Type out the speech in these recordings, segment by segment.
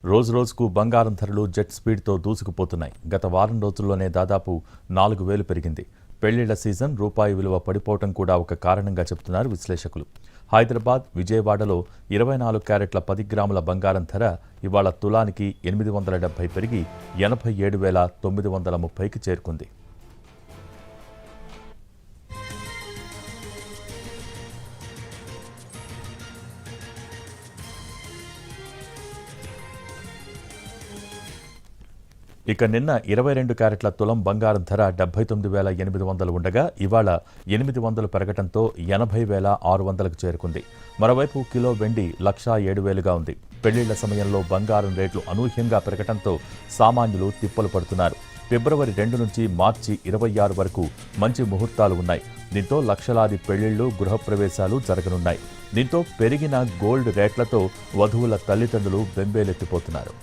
రోజురోజుకు బంగారం ధరలు జెట్ స్పీడ్తో దూసుకుపోతున్నాయి. గత వారం రోజుల్లోనే దాదాపు 4,000 పెరిగింది. పెళ్లిళ్ల సీజన్, రూపాయి విలువ పడిపోవటం కూడా ఒక కారణంగా చెబుతున్నారు విశ్లేషకులు. హైదరాబాద్, విజయవాడలో 24 క్యారెట్ల 10 గ్రాముల బంగారం ధర ఇవాళ తులానికి 870 పెరిగి 87,930కి చేరుకుంది. ఇక నిన్న 22 క్యారెట్ల తులం బంగారం ధర 79,800 ఉండగా ఇవాళ 800 పెరగటంతో 80,600కు చేరుకుంది. మరోవైపు కిలో వెండి 1,07,000గా ఉంది. పెళ్లిళ్ల సమయంలో బంగారం రేట్లు అనూహ్యంగా పెరగటంతో సామాన్యులు తిప్పలు పడుతున్నారు. ఫిబ్రవరి 2 నుంచి మార్చి 26 వరకు మంచి ముహూర్తాలు ఉన్నాయి. దీంతో లక్షలాది పెళ్లిళ్లు, గృహప్రవేశాలు జరగనున్నాయి. దీంతో పెరిగిన గోల్డ్ రేట్లతో వధువుల తల్లిదండ్రులు బెంబేలెత్తిపోతున్నారు.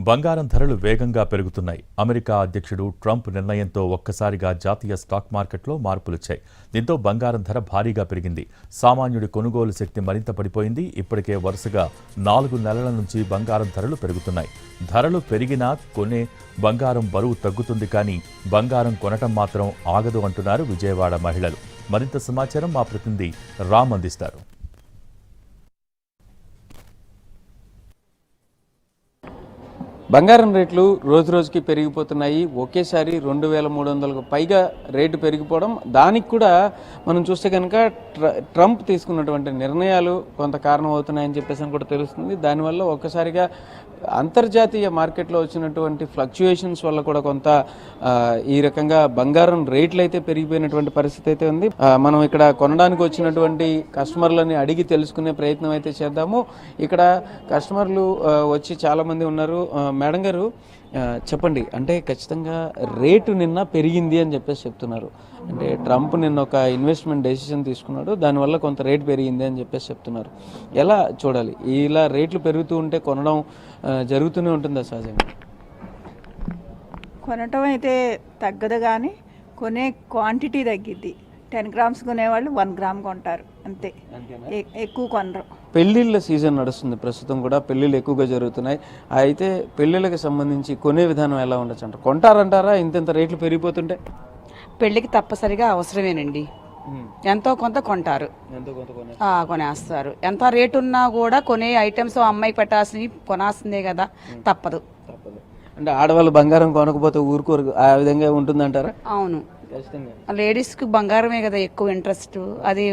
బంగారం ధరలు వేగంగా పెరుగుతున్నాయి. అమెరికా అధ్యక్షుడు ట్రంప్ నిర్ణయంతో ఒక్కసారిగా జాతీయ స్టాక్ మార్కెట్లో మార్పులొచ్చాయి. దీంతో బంగారం ధర భారీగా పెరిగింది. సామాన్యుడి కొనుగోలు శక్తి మరింత పడిపోయింది. ఇప్పటికే వరుసగా 4 నెలల నుంచి బంగారం ధరలు పెరుగుతున్నాయి. ధరలు పెరిగినా కొనే బంగారం బరువు తగ్గుతుంది, కానీ బంగారం కొనటం మాత్రం ఆగదు అంటున్నారు విజయవాడ మహిళలు. మరింత సమాచారం మా ప్రతినిధి రామ్ అందిస్తారు. బంగారం రేట్లు రోజు రోజుకి పెరిగిపోతున్నాయి. ఒకేసారి 2,300కు పైగా రేటు పెరిగిపోవడం, దానికి కూడా మనం చూస్తే కనుక ట్రంప్ తీసుకున్నటువంటి నిర్ణయాలు కొంత కారణం అవుతున్నాయని చెప్పేసి కూడా తెలుస్తుంది. దానివల్ల ఒక్కసారిగా అంతర్జాతీయ మార్కెట్లో వచ్చినటువంటి ఫ్లక్చుయేషన్స్ వల్ల కూడా కొంత ఈ రకంగా బంగారం రేట్లు అయితే పెరిగిపోయినటువంటి పరిస్థితి అయితే ఉంది. మనం ఇక్కడ కొనడానికి వచ్చినటువంటి కస్టమర్లని అడిగి తెలుసుకునే ప్రయత్నం అయితే చేద్దాము. ఇక్కడ కస్టమర్లు వచ్చి చాలామంది ఉన్నారు. మేడం గారు, చెప్పండి, అంటే ఖచ్చితంగా రేటు నిన్న పెరిగింది అని చెప్పేసి చెప్తున్నారు. అంటే ట్రంప్ నిన్న ఒక ఇన్వెస్ట్మెంట్ డెసిషన్ తీసుకున్నాడు, దానివల్ల కొంత రేటు పెరిగింది అని చెప్పేసి చెప్తున్నారు. ఎలా చూడాలి? ఇలా రేట్లు పెరుగుతూ ఉంటే కొనడం జరుగుతూనే ఉంటుందా సహజంగా? కొనటం అయితే తగ్గదు, కానీ కొనే క్వాంటిటీ తగ్గిద్ది. 10 గ్రామ్స్ కొనేవాళ్ళు 1 గ్రామ్ కొంటారు, అంతే, ఎక్కువ కొనరు. పెళ్ళిళ్ళ సీజన్ నడుస్తుంది ప్రస్తుతం, కూడా పెళ్ళిళ్ళు ఎక్కువగా జరుగుతున్నాయి. అయితే పెళ్ళిళ్ళకి సంబంధించి కొనే విధానం ఎలా ఉండొచ్చు అంటారు? కొంటారంటారా ఇంత రేట్లు పెరిగిపోతుంటే? పెళ్ళికి తప్పనిసరిగా అవసరమేనండి. ఎంతో కొంత కొంటారు, కొనేస్తారు. ఎంత రేటు ఉన్నా కూడా కొనే ఐటమ్స్ అమ్మాయి పెట్టాల్సినవి కొనాల్సిందే కదా, తప్పదు. అంటే ఆడవాళ్ళు బంగారం కొనకపోతే ఊరుకోరు, ఆ విధంగా ఉంటుందంటారా? అవును, లేడీస్కి బంగారమే కదా ఎక్కువ ఇంట్రెస్ట్. అది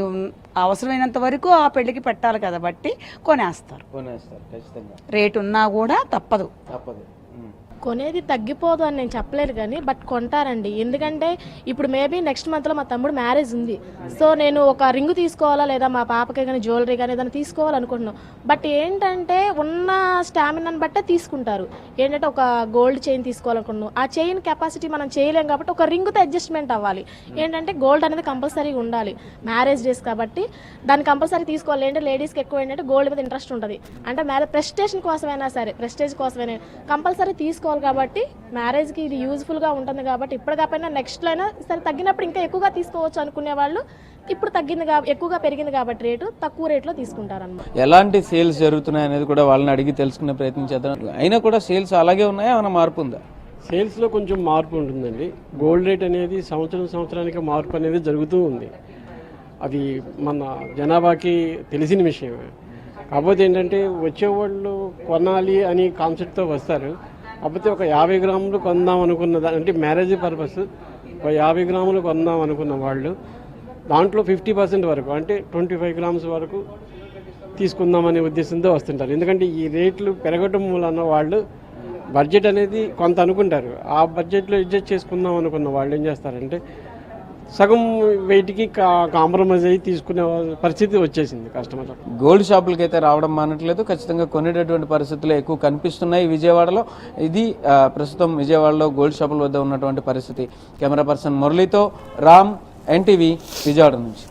అవసరమైనంత వరకు ఆ పెళ్లికి పెట్టాలి కదా, బట్టి కొనేస్తారు. రేటు ఉన్నా కూడా తప్పదు. కొనేది తగ్గిపోదు అని నేను చెప్పలేను, కానీ బట్ కొంటారండి. ఎందుకంటే ఇప్పుడు మేబీ నెక్స్ట్ మంత్లో మా తమ్ముడు మ్యారేజ్ ఉంది. సో నేను ఒక రింగ్ తీసుకోవాలా, లేదా మా పాపకి కానీ జ్యువెలరీ కానీ ఏదైనా తీసుకోవాలనుకుంటున్నాను. బట్ ఏంటంటే ఉన్న స్టామినాని బట్టే తీసుకుంటారు. ఏంటంటే ఒక గోల్డ్ చైన్ తీసుకోవాలనుకుంటున్నాను, ఆ చైన్ కెపాసిటీ మనం చేయలేం కాబట్టి ఒక రింగ్తో అడ్జస్ట్మెంట్ అవ్వాలి. ఏంటంటే గోల్డ్ అనేది కంపల్సరీగా ఉండాలి, మ్యారేజ్ డేస్ కాబట్టి దాన్ని కంపల్సరీ తీసుకోవాలి. ఏంటంటే లేడీస్కి ఎక్కువ ఏంటంటే గోల్డ్ మీద ఇంట్రెస్ట్ ఉంటుంది. అంటే మ్యారేజ్ ప్రెస్టేషన్ కోసమైనా సరే, ప్రెస్టేజ్ కోసమైనా కంపల్సరీ తీసుకోవాలి. కాబట్టి మ్యారేజ్కి ఇది యూజ్ఫుల్గా ఉంటుంది. కాబట్టి ఇప్పటికైనా నెక్స్ట్లో అయినా సరే తగ్గినప్పుడు ఇంకా ఎక్కువగా తీసుకోవచ్చు అనుకునే వాళ్ళు ఇప్పుడు తగ్గింది, ఎక్కువగా పెరిగింది కాబట్టి రేటు తక్కువ రేట్లో తీసుకుంటారన్నమాట. ఎలాంటి సేల్స్ జరుగుతున్నాయి అనేది కూడా వాళ్ళని అడిగి తెలుసుకునే ప్రయత్నం చేద్దాం. అయినా కూడా సేల్స్ అలాగే ఉన్నాయా, ఏమైనా మార్పు ఉందా? సేల్స్లో కొంచెం మార్పు ఉంటుందండి. గోల్డ్ రేట్ అనేది సంవత్సరానికి మార్పు అనేది జరుగుతూ ఉంది. అది మన జనాభాకి తెలిసిన విషయమే. కాకపోతే ఏంటంటే వచ్చేవాళ్ళు కొనాలి అని కాన్సెప్ట్తో వస్తారు. కాకపోతే ఒక 50 గ్రాములు కొందాం అనుకున్న అంటే మ్యారేజ్ పర్పస్ ఒక 50 గ్రాములు కొందాం అనుకున్న వాళ్ళు దాంట్లో 50% వరకు, అంటే 25 గ్రామ్స్ వరకు తీసుకుందామనే ఉద్దేశంతో వస్తుంటారు. ఎందుకంటే ఈ రేట్లు పెరగడం మూలన వాళ్ళు బడ్జెట్ అనేది కొంత అనుకుంటారు. ఆ బడ్జెట్లో అడ్జస్ట్ చేసుకుందాం అనుకున్న వాళ్ళు ఏం చేస్తారంటే సగం వెయిట్కి కాంప్రమైజ్ అయ్యి తీసుకునే పరిస్థితి వచ్చేసింది కస్టమర్. గోల్డ్ షాపులకి అయితే రావడం మానట్లేదు, ఖచ్చితంగా కొనేటటువంటి పరిస్థితులు ఎక్కువ కనిపిస్తున్నాయి విజయవాడలో. ఇది ప్రస్తుతం విజయవాడలో గోల్డ్ షాపుల వద్ద ఉన్నటువంటి పరిస్థితి. కెమెరా పర్సన్ మురళితో రామ్, ఎన్టీవీ, విజయవాడ నుంచి.